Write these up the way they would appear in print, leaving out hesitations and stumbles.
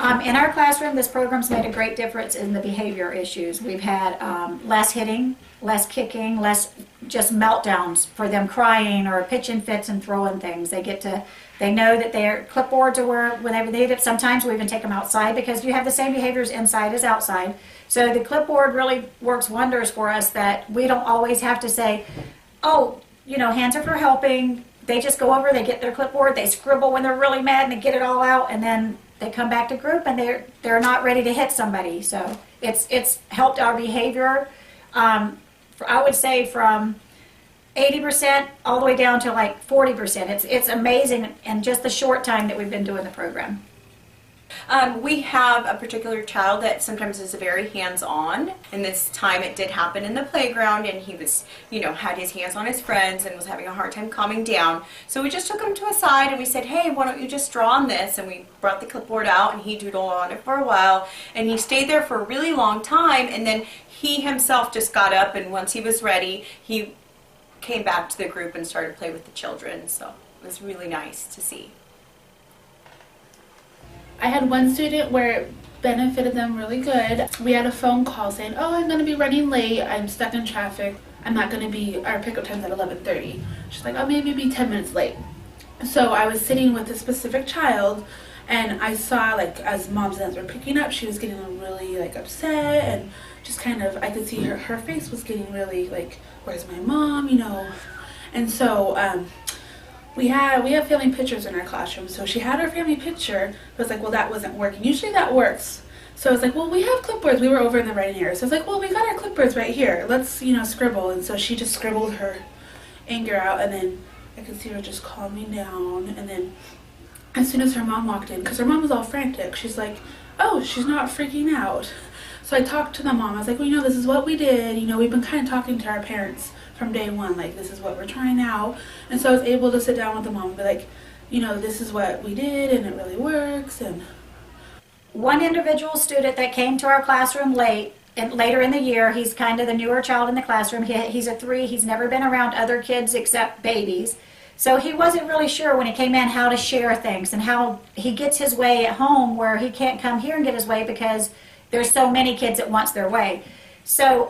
In our classroom, this program's made a great difference in the behavior issues. We've had less hitting, less kicking, less just meltdowns for them crying or pitching fits and throwing things. They know that their clipboards are whenever they need it. Sometimes we even take them outside because you have the same behaviors inside as outside. So the clipboard really works wonders for us, that we don't always have to say, oh, hands are for helping. They just go over, they get their clipboard, they scribble when they're really mad and they get it all out, and then they come back to group and they're not ready to hit somebody. So it's helped our behavior. I would say from 80% all the way down to like 40%. It's amazing in just the short time that we've been doing the program. We have a particular child that sometimes is very hands-on, and this time it did happen in the playground, and he was, had his hands on his friends and was having a hard time calming down. So we just took him to a side and we said, hey, why don't you just draw on this? And we brought the clipboard out and he doodled on it for a while, and he stayed there for a really long time, and then he himself just got up, and once he was ready, he came back to the group and started to play with the children. So it was really nice to see. I had one student where it benefited them really good. We had a phone call saying, oh, I'm going to be running late. I'm stuck in traffic. I'm not going to be, our pickup time's at 11:30. She's like, oh, maybe be 10 minutes late. So I was sitting with a specific child, and I saw, as mom's and dads were picking up, she was getting really, upset, and just kind of, I could see her face was getting really, where's my mom, And so, we have family pictures in our classroom, so she had her family picture, but was like, well, that wasn't working. Usually that works. So I was like, well, we have clipboards. We were over in the writing area. So I was like, well, we got our clipboards right here. Let's, scribble. And so she just scribbled her anger out, and then I could see her just calming down. And then as soon as her mom walked in, because her mom was all frantic, she's like, oh, she's not freaking out. So I talked to the mom. I was like, well, this is what we did. We've been kind of talking to our parents from day one, this is what we're trying out. And so I was able to sit down with the mom and be like, this is what we did, and it really works. And one individual student that came to our classroom later in the year, he's kind of the newer child in the classroom. He's a 3. He's never been around other kids except babies. So he wasn't really sure when he came in how to share things and how he gets his way at home, where he can't come here and get his way because there's so many kids that wants their way. So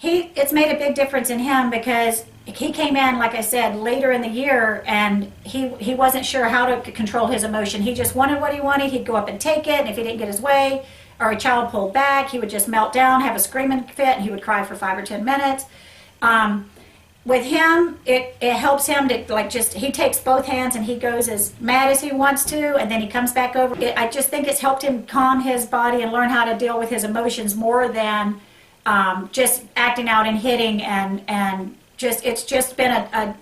it's made a big difference in him, because he came in, like I said, later in the year, and he wasn't sure how to control his emotion. He just wanted what he wanted. He'd go up and take it, and if he didn't get his way, or a child pulled back, he would just melt down, have a screaming fit, and he would cry for 5 or 10 minutes. With him, it helps him to he takes both hands and he goes as mad as he wants to, and then he comes back over. I just think it's helped him calm his body and learn how to deal with his emotions more than just acting out and hitting, and it's just been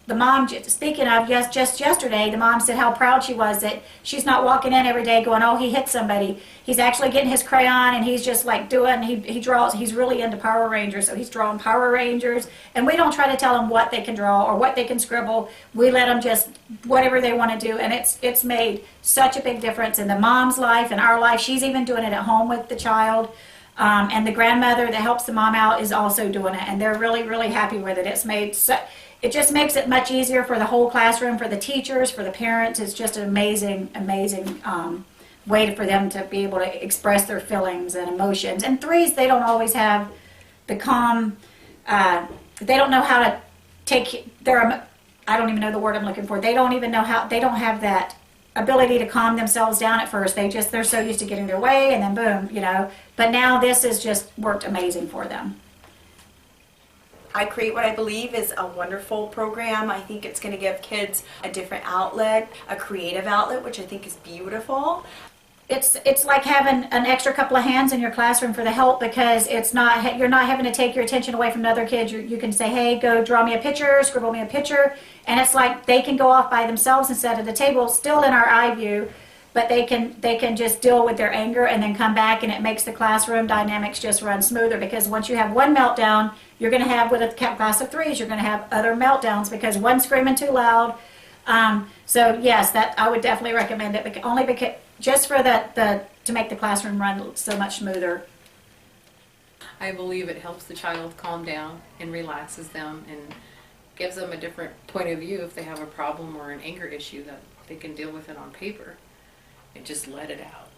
the mom, speaking of, just yesterday, the mom said how proud she was that she's not walking in every day going, oh, he hit somebody. He's actually getting his crayon, and he's just he draws. He's really into Power Rangers, so he's drawing Power Rangers, and we don't try to tell them what they can draw or what they can scribble. We let them just whatever they want to do, and it's made such a big difference in the mom's life and our life. She's even doing it at home with the child. And the grandmother that helps the mom out is also doing it, and they're really, really happy with it. It just makes it much easier for the whole classroom, for the teachers, for the parents. It's just an amazing, amazing way for them to be able to express their feelings and emotions. And 3s, they don't always have the calm, they don't know how to take I don't even know the word I'm looking for. They don't even know how, they don't have that ability to calm themselves down at first. They're so used to getting their way, and then boom, But now this has just worked amazing for them. I Create What I Believe is a wonderful program. I think it's going to give kids a different outlet, a creative outlet, which I think is beautiful. It's like having an extra couple of hands in your classroom for the help, because you're not having to take your attention away from other kids. You can say, hey, go draw me a picture, scribble me a picture, and it's like they can go off by themselves instead of the table, still in our eye view, but they can just deal with their anger and then come back, and it makes the classroom dynamics just run smoother, because once you have one meltdown, you're going to have, with a class of 3s, you're going to have other meltdowns because one's screaming too loud. So yes, that I would definitely recommend it, only because just for to make the classroom run so much smoother. I believe it helps the child calm down and relaxes them and gives them a different point of view if they have a problem or an anger issue, that they can deal with it on paper. and just let it out.